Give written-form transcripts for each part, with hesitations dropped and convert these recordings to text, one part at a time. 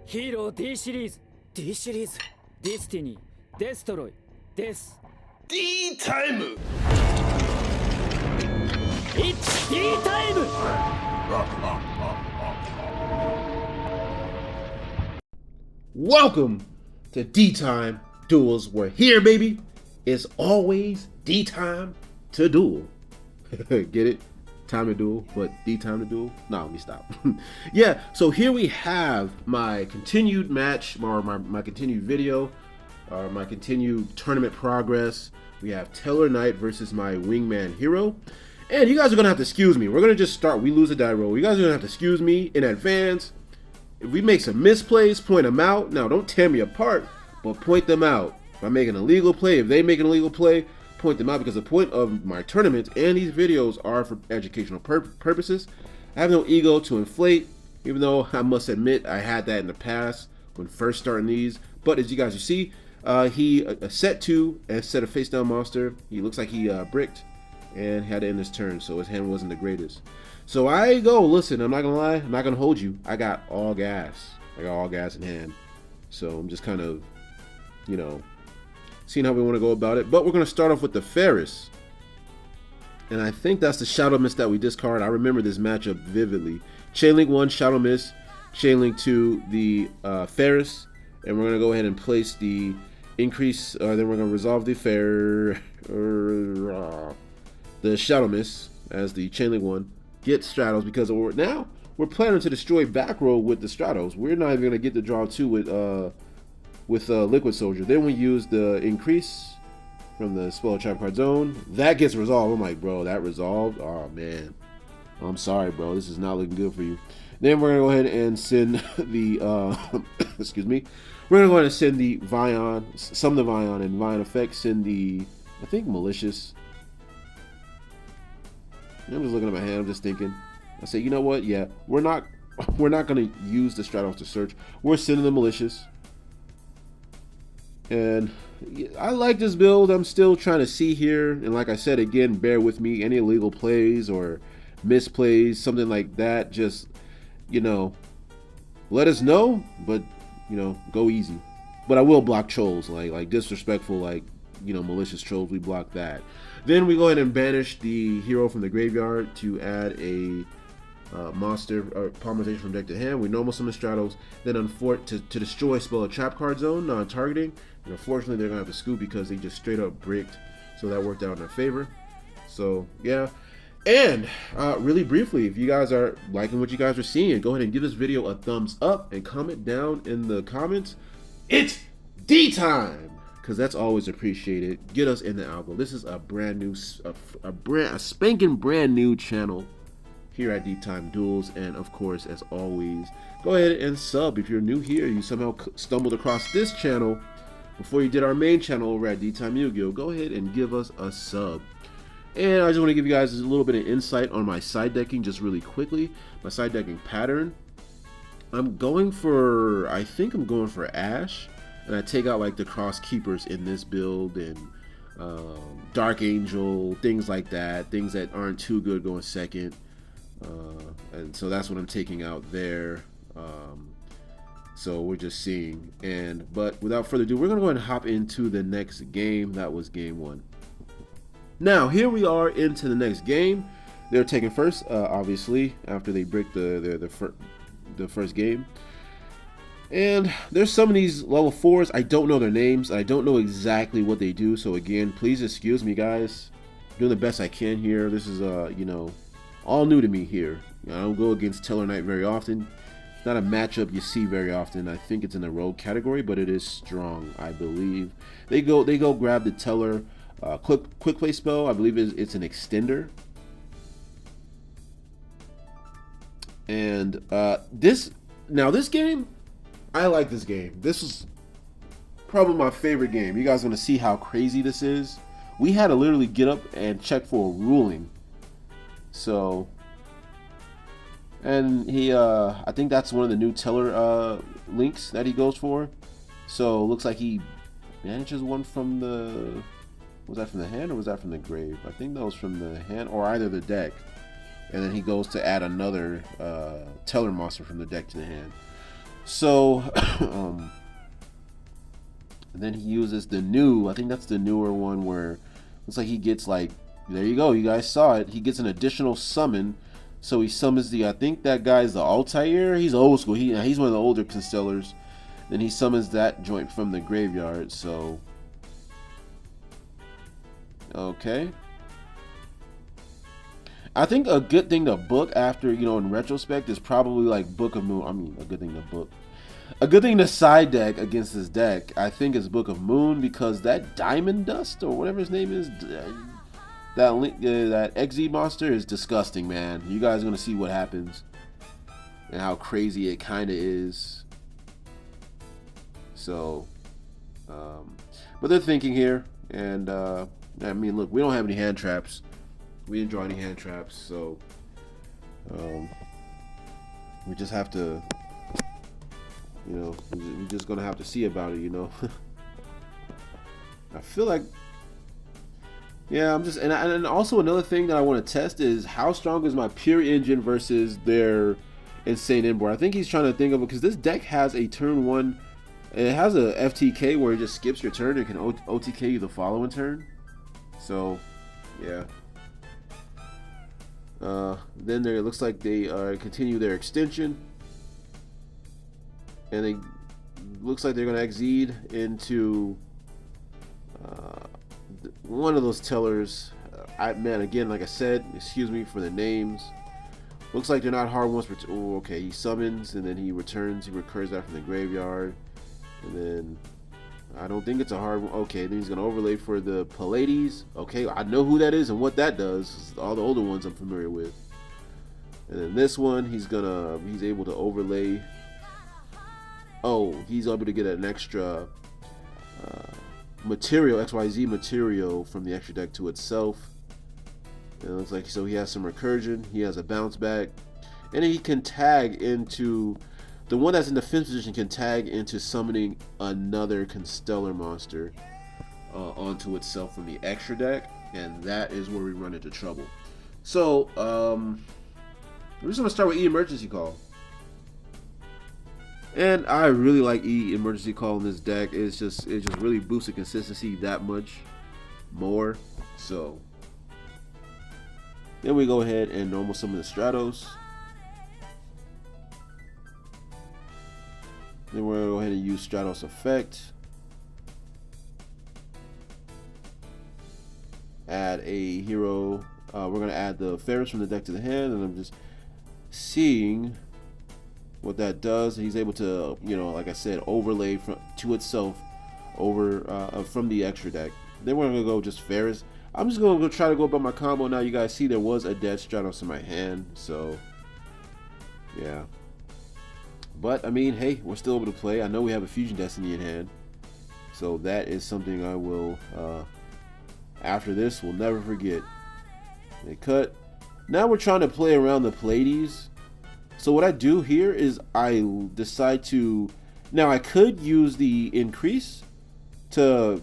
ヒーロー D シリーズ D シリーズディスティニーデストロイです。 D タイム It's D タイム。 Welcome to D Time Duels. We're here, baby. It's always D time to duel. Get it? Time to duel, but D time to duel? No, let me stop. Yeah, so here we have my continued match, or my continued video, my continued tournament progress. We have Tellarknight versus my Wingman hero. And you guys are going to have to excuse me. We're going to just start. We lose a die roll. You guys are going to have to excuse me in advance. If we make some misplays, point them out. Now, don't tear me apart, but point them out. If I make an illegal play, if they make an illegal play, point them out, because the point of my tournament and these videos are for educational purposes. I have no ego to inflate, even though I must admit I had that in the past when first starting these. But as you guys see, he set 2 and set a face down monster. He looks like he bricked and had to end his turn, so his hand wasn't the greatest. So I go, listen, I'm not gonna lie, I'm not gonna hold you. I got all gas. I got all gas in hand. So I'm just kind of, you know, seeing how we want to go about it. But we're going to start off with the Ferris. And I think that's the Shadow Mist that we discard. I remember this matchup vividly. Chainlink 1, Shadow Mist. Chainlink 2, the Ferris. And we're going to go ahead and place the increase. Then we're going to resolve the the Shadow Mist as the Chainlink 1. Get Stratos, because now we're planning to destroy back row with the Stratos. We're not even going to get the draw 2 with Liquid Soldier. Then we use the increase from the Spell Trap Card Zone. That gets resolved. I'm like, bro, that resolved? Oh, man. I'm sorry, bro. This is not looking good for you. Then we're going to go ahead and send the, excuse me. We're going to go ahead and send the Vion, summon the Vion, and Vion Effect, send the, I think, Malicious. I'm just looking at my hand. I'm just thinking. I say, you know what? Yeah, we're not going to use the Stratos to search. We're sending the Malicious. And I like this build. I'm still trying to see here. And like I said, again, bear with me. Any illegal plays or misplays, something like that, just, you know, let us know. But, you know, go easy. But I will block trolls, like disrespectful, like, you know, malicious trolls. We block that. Then we go ahead and banish the hero from the graveyard to add a monster or polymerization from deck to hand. We normal summon Stratos. Then to destroy spell a trap card zone, non-targeting. And unfortunately, they're gonna have to scoop because they just straight up bricked. So that worked out in their favor. So yeah. And really briefly, if you guys are liking what you guys are seeing, go ahead and give this video a thumbs up and comment down in the comments. It's D time, because that's always appreciated. Get us in the algo. This is a brand new, a spanking brand new channel here at D Time Duels. And of course, as always, go ahead and sub if you're new here. You somehow stumbled across this channel before you did our main channel over at D Time Yu-Gi-Oh. Go ahead and give us a sub. And I just want to give you guys a little bit of insight on my side decking just really quickly. My side decking pattern. I'm going for, I think I'm going for Ash. And I take out like the cross keepers in this build and Dark Angel, things like that. Things that aren't too good going second. And so that's what I'm taking out there. So we're just seeing. But without further ado, we're going to go ahead and hop into the next game. That was game 1. Now, here we are into the next game. They're taking first, obviously, after they break the first game. And there's some of these level 4s. I don't know their names. I don't know exactly what they do. So again, please excuse me, guys. I'm doing the best I can here. This is, you know, all new to me here. I don't go against Tellarknight very often. It's not a matchup you see very often. I think it's in the rogue category, but it is strong, I believe. They go grab the Tellar quick play spell. I believe it's an extender. And this game, I like this game. This is probably my favorite game. You guys are gonna see how crazy this is. We had to literally get up and check for a ruling. So, and he, I think that's one of the new Tellar links that he goes for. So looks like he banishes one from the, was that from the hand or was that from the grave? I think that was from the hand or either the deck. And then he goes to add another Tellar monster from the deck to the hand. So, and then he uses the new, I think that's the newer one where looks like he gets like, there you go, you guys saw it. He gets an additional summon. So he summons the, I think that guy's the Altair. He's old school. He's one of the older constellars. Then he summons that joint from the graveyard. So, okay. I think a good thing to book after, in retrospect is probably like Book of Moon. I mean, a good thing to book. A good thing to side deck against this deck, I think, is Book of Moon, because that Diamond Dust or whatever his name is, that XZ monster is disgusting, man. You guys are gonna see what happens and how crazy it kind of is. So, but they're thinking here, and I mean, look, we don't have any hand traps. We didn't draw any hand traps, so we just have to. We're just gonna have to see about it, I feel like, yeah, I'm just, and also another thing that I want to test is how strong is my pure engine versus their insane inboard. I think he's trying to think of it, because this deck has a turn one, it has a FTK where it just skips your turn and can OTK you the following turn. So, yeah. Then it looks like they continue their extension. And it looks like they're going to exceed into one of those tellers. Man, again, like I said, excuse me for the names. Looks like they're not hard ones. Oh, okay. He summons and then he returns. He recurs that from the graveyard. And then I don't think it's a hard one. Okay, then he's going to overlay for the Pallades. Okay, I know who that is and what that does. All the older ones I'm familiar with. And then this one, he's able to overlay. Oh, he's able to get an extra material, XYZ material from the extra deck to itself. And it looks like, so he has some recursion, he has a bounce back, and he can tag into, the one that's in defense position can tag into summoning another Constellar monster onto itself from the extra deck, and that is where we run into trouble. So, we're just going to start with E Emergency Call. And I really like E Emergency Call in this deck. It just really boosts the consistency that much more. So then we go ahead and normal summon the Stratos. Then we're gonna go ahead and use Stratos effect. Add a hero. We're gonna add the Ferris from the deck to the hand, and I'm just seeing what that does. He's able to, like I said, overlay to itself over from the extra deck. Then we're gonna go just Ferris. I'm just gonna try to go about my combo now. You guys see there was a dead Stratos in my hand, so yeah. But I mean, hey, we're still able to play. I know we have a Fusion Destiny in hand, so that is something I will, after this, will never forget. They cut. Now we're trying to play around the Pallades. So what I do here is I decide to, now I could use the increase to,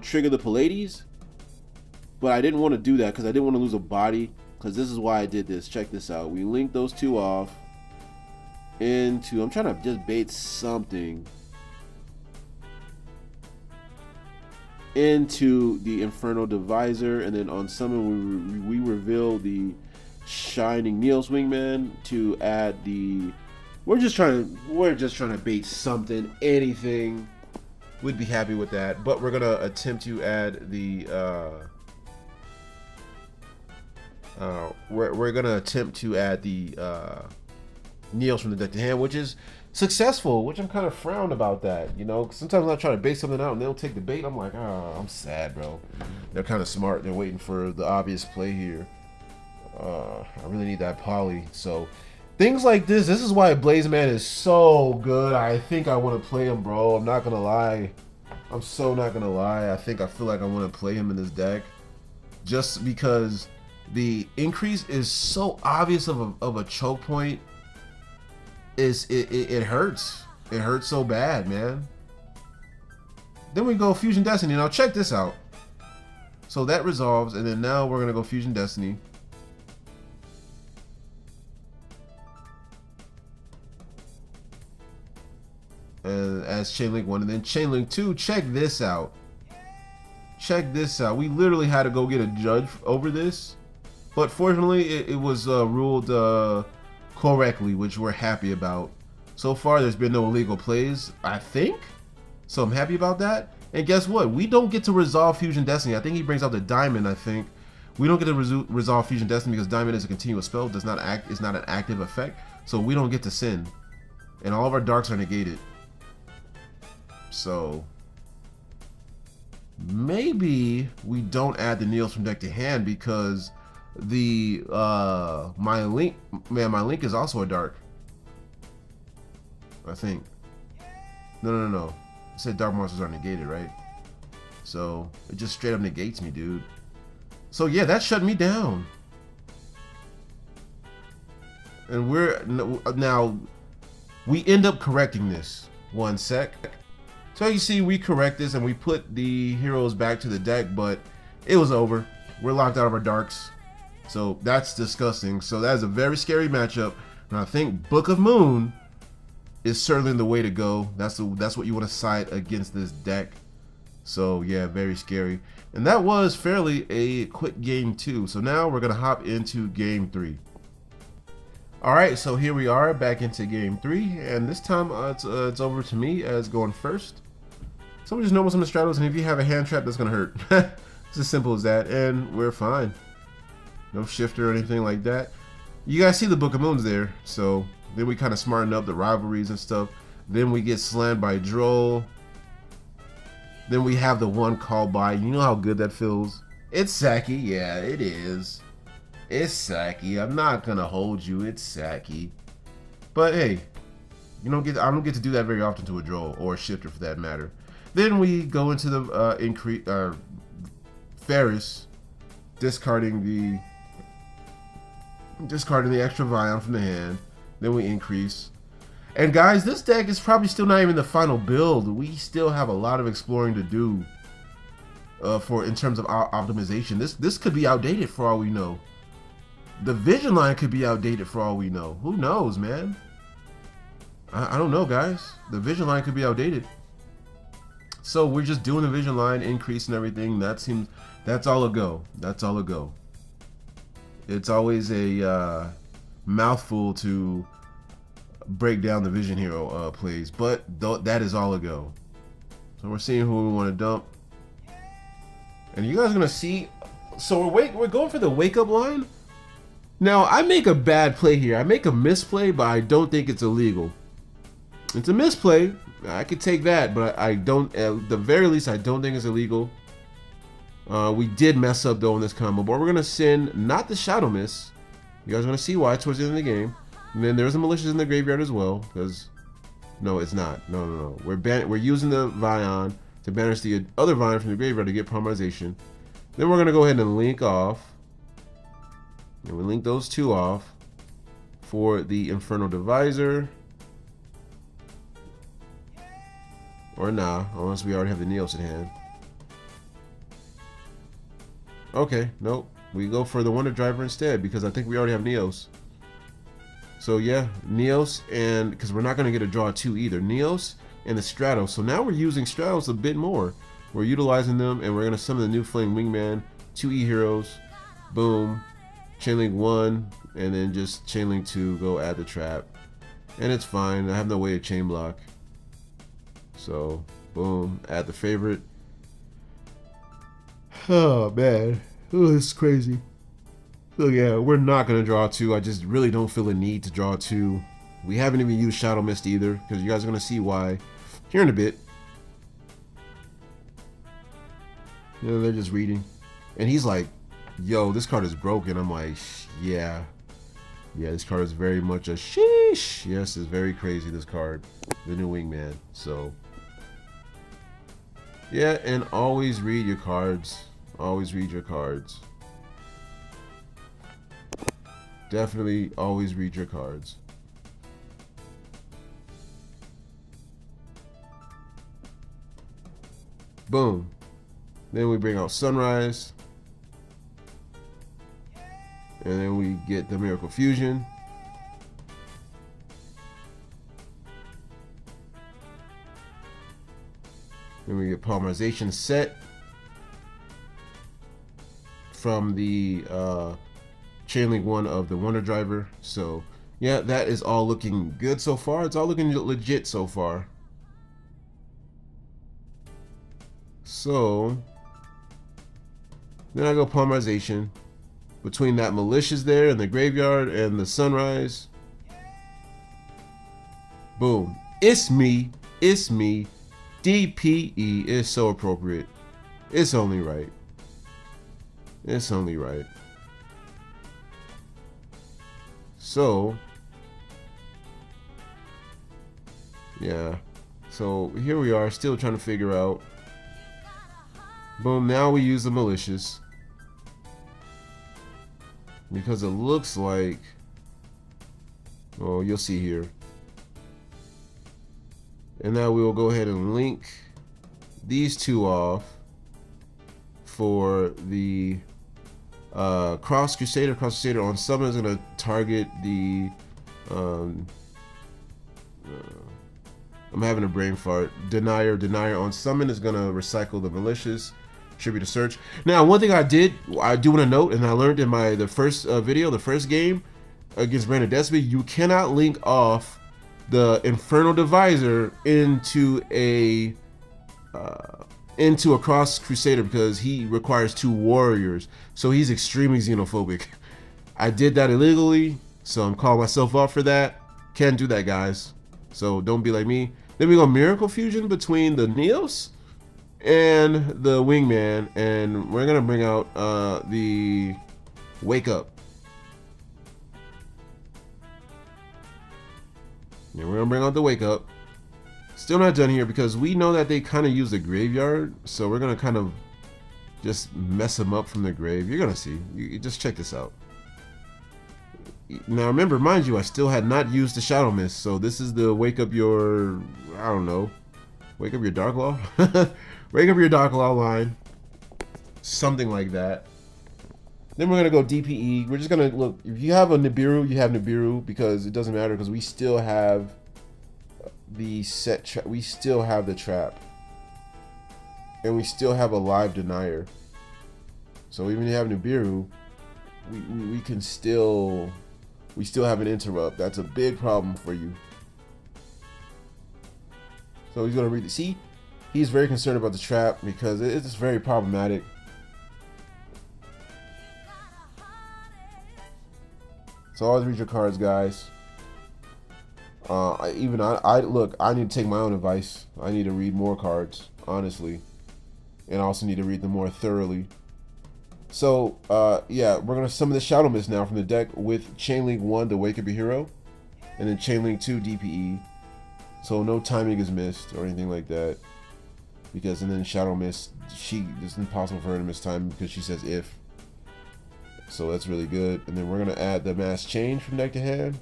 trigger the Pallades, but I didn't want to do that because I didn't want to lose a body, because this is why I did this. Check this out. We link those two off into, I'm trying to just bait something into the Infernal Divisor, and then on summon we reveal the Shining Neil's Wingman to add the, we're just trying to bait something, anything. We'd be happy with that, but we're gonna attempt to add the we're gonna attempt to add the Neil's from the deck to hand, which is successful, which I'm kind of frowned about that. Sometimes when I try to bait something out and they don't take the bait, I'm like, oh, I'm sad, bro. They're kind of smart. They're waiting for the obvious play here. I really need that poly. So things like this is why Blazeman is so good. I think I want to play him, bro. I'm not gonna lie. I'm so not gonna lie. I feel like I want to play him in this deck just because the increase is so obvious of a choke point. It hurts. It hurts so bad, man. Then we go Fusion Destiny. Now check this out. So that resolves, and then now we're gonna go Fusion Destiny. as Chainlink 1, and then Chainlink 2. Check this out. Check this out. We literally had to go get a judge over this, but fortunately it was ruled correctly, which we're happy about. So far there's been no illegal plays, I think, so I'm happy about that. And guess what? We don't get to resolve Fusion Destiny. I think he brings out the Diamond. I think we don't get to resolve Fusion Destiny because Diamond is a continuous spell. Does not act. It's not an active effect, so we don't get to sin, and all of our darks are negated. So maybe we don't add the Neos from deck to hand because the my link is also a dark. I think. No. It said dark monsters are negated, right? So it just straight up negates me, dude. So yeah, that shut me down. And we're now we end up correcting this. One sec. So you see, we correct this and we put the heroes back to the deck, but it was over. We're locked out of our darks. So that's disgusting. So that is a very scary matchup. And I think Book of Moon is certainly the way to go. That's what you want to side against this deck. So yeah, very scary. And that was fairly a quick game 2. So now we're gonna hop into game 3. All right, so here we are back into game 3, and this time it's over to me as going first. So we just normal some of the Stratos, and if you have a hand trap, that's gonna hurt. It's as simple as that, and we're fine. No shifter or anything like that. You guys see the Book of Moons there, so then we kind of smarten up the rivalries and stuff. Then we get slammed by Droll. Then we have the one called by. You know how good that feels? It's sacky, yeah, it is. It's sacky. I'm not gonna hold you. It's sacky. But hey, I don't get to do that very often to a Droll or a shifter for that matter. Then we go into the Ferris, discarding the extra Vion from the hand. Then we increase. And guys, this deck is probably still not even the final build. We still have a lot of exploring to do in terms of our optimization. This could be outdated for all we know. The vision line could be outdated for all we know. Who knows, man? I don't know, guys. The vision line could be outdated. So we're just doing the vision line, increase and everything. That's all a go. That's all a go. It's always a mouthful to break down the vision hero plays, but that is all a go. So we're seeing who we want to dump, and you guys are gonna see. So we're going for the wake up line. Now I make a bad play here. I make a misplay, but I don't think it's illegal. It's a misplay. I could take that, but I don't. At the very least, I don't think it's illegal. We did mess up though in this combo, but we're gonna send not the Shadow Miss. You guys are gonna see why towards the end of the game. And then there's a Malicious in the graveyard as well, because no, it's not. No. We're using the Vion to banish the other Vion from the graveyard to get Polymerization. Then we're gonna go ahead and link off, and we link those two off for the Infernal Divisor, or nah, unless we already have the Neos in hand. Okay, nope. We go for the Wonder Driver instead because I think we already have Neos. So yeah, Neos, and because we're not going to get a draw 2 either. Neos and the Stratos. So now we're using Stratos a bit more. We're utilizing them, and we're going to summon the new Flame Wingman, 2 E heroes, boom, Chainlink 1, and then just Chainlink 2, go add the trap. And it's fine. I have no way to chain block. So, boom, add the favorite. Oh man, oh, this is crazy. So yeah, we're not gonna draw 2. I just really don't feel a need to draw 2. We haven't even used Shadow Mist either, because you guys are gonna see why here in a bit. You know, they're just reading, and he's like, "Yo, this card is broken." I'm like, "Yeah, this card is very much a sheesh." Yes, it's very crazy. This card, the new Wingman. So yeah, and always read your cards. Always read your cards. Definitely always read your cards. Boom. Then we bring out Sunrise. And then we get the Miracle Fusion. Then we get polymerization set from the Chainlink 1 of the Wonder Driver. So yeah, that is all looking good so far. It's all looking legit so far. So then I go polymerization between that malicious there and the graveyard and the sunrise. Boom. It's me. It's me. DPE is so appropriate. It's only right. It's only right. So yeah. So here we are, still trying to figure out. Boom, now we use the malicious. Because it looks like, oh, you'll see here. And now we will go ahead and link these two off for the Cross Crusader. Cross Crusader on summon is going to target the I'm having a brain fart. Denier on summon is going to recycle the malicious. Tribute to search. Now, one thing I do want to note, and I learned in the first video, the first game against Brandon Desby, you cannot link off the Infernal Divisor into a Cross Crusader because he requires 2 warriors. So he's extremely xenophobic. I did that illegally, so I'm calling myself out for that. Can't do that, guys. So don't be like me. Then we go Miracle Fusion between the Neos and the Wingman, and we're gonna bring out the Wake Up. Yeah, we're gonna bring out the Wake Up. Still not done here because we know that they kind of use the graveyard, so we're gonna kind of just mess them up from the grave. You're gonna see. You just check this out. Now remember, mind you, I still had not used the Shadow Mist, so this is the Wake Up Your, I don't know, Wake Up Your Dark Law? Wake Up Your Dark Law line. Something like that. Then we're going to go DPE. We're just going to look. If you have a Nibiru, you have Nibiru because it doesn't matter because we still have the set trap. We still have the trap. And we still have a live denier. So even if you have Nibiru, we can still. We still have an interrupt. That's a big problem for you. So he's going to read the. See? He's very concerned about the trap because it's very problematic. So always read your cards, guys. I look, I need to take my own advice. I need to read more cards, honestly. And I also need to read them more thoroughly. So, yeah, we're going to summon the Shadow Mist now from the deck with Chainlink 1 to Wake Up Your Hero. And then Chainlink 2 DPE. So no timing is missed or anything like that. Because, and then Shadow Mist, it's impossible for her to miss time because she says if. So that's really good. And then we're going to add the Mass Change from deck to hand.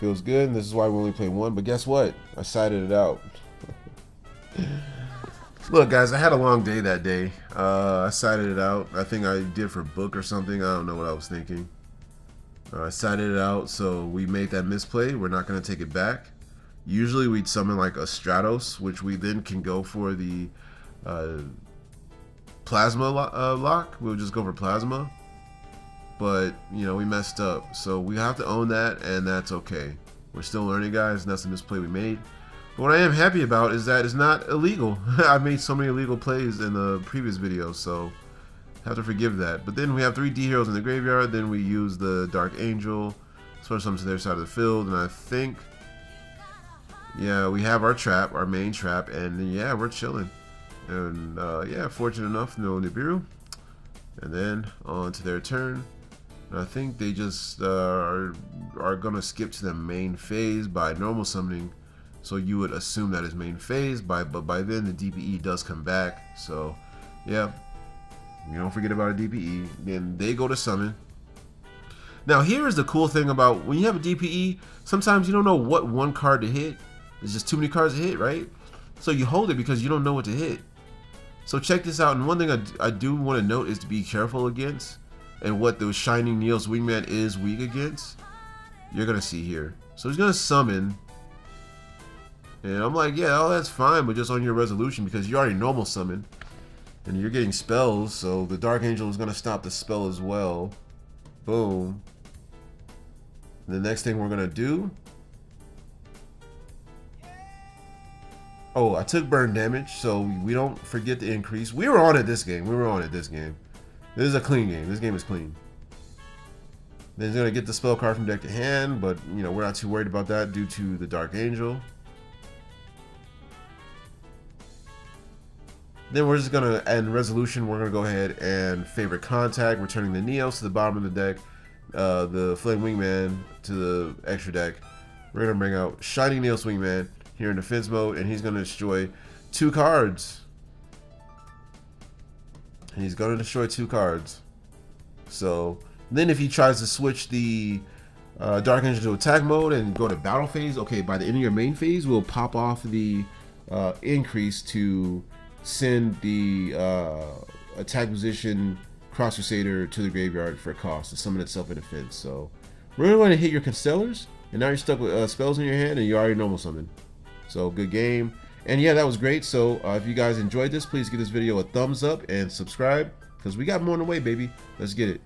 Feels good. And this is why we only play 1. But guess what? I sided it out. Look, guys, I had a long day that day. I sided it out. I think I did for book or something. I don't know what I was thinking. I sided it out, so we made that misplay. We're not going to take it back. Usually we'd summon like a Stratos, which we then can go for the Plasma lock. We'll just go for Plasma. But, you know, we messed up. So we have to own that, and that's okay. We're still learning, guys, and that's the misplay we made. But what I am happy about is that it's not illegal. I made so many illegal plays in the previous video, so have to forgive that. But then we have 3 D heroes in the graveyard. Then we use the Dark Angel, switch them to their side of the field, and I think, yeah, we have our trap, our main trap, and yeah, we're chilling. And yeah, fortunate enough, no Nibiru. And then on to their turn. And I think they just are gonna skip to the main phase by normal summoning. So you would assume that is main phase, but by then the DPE does come back. So yeah, you don't forget about a DPE. Then they go to summon. Now here is the cool thing about when you have a DPE, sometimes you don't know what one card to hit. There's just too many cards to hit, right? So you hold it because you don't know what to hit. So check this out, and one thing I do want to note is to be careful against, and what the Shining Neos Wingman is weak against. You're going to see here. So he's going to summon And I'm like, yeah, oh, that's fine, but just on your resolution because you already normal summon. And you're getting spells, so the Dark Angel is going to stop the spell as well. Boom. The next thing we're going to do... Oh, I took burn damage, so we don't forget the increase. We were on it this game. This is a clean game. This game is clean. Then he's going to get the spell card from deck to hand, but, you know, we're not too worried about that due to the Dark Angel. Then we're just going to end resolution. We're going to go ahead and favorite contact, returning the Neos to the bottom of the deck, the Flame Wingman to the extra deck. We're going to bring out Shining Neos Wingman here in defense mode, and he's going to destroy 2 cards. He's going to destroy 2 cards. So then if he tries to switch the Dark Angel to attack mode and go to battle phase, okay, by the end of your main phase, we'll pop off the increase to send the attack position Cross Crusader to the graveyard for a cost to summon itself in defense. So we're going to hit your Constellars, and now you're stuck with spells in your hand, and you already normal summon. So good game. And yeah, that was great. So if you guys enjoyed this, please give this video a thumbs up and subscribe, because we got more on the way, baby. Let's get it.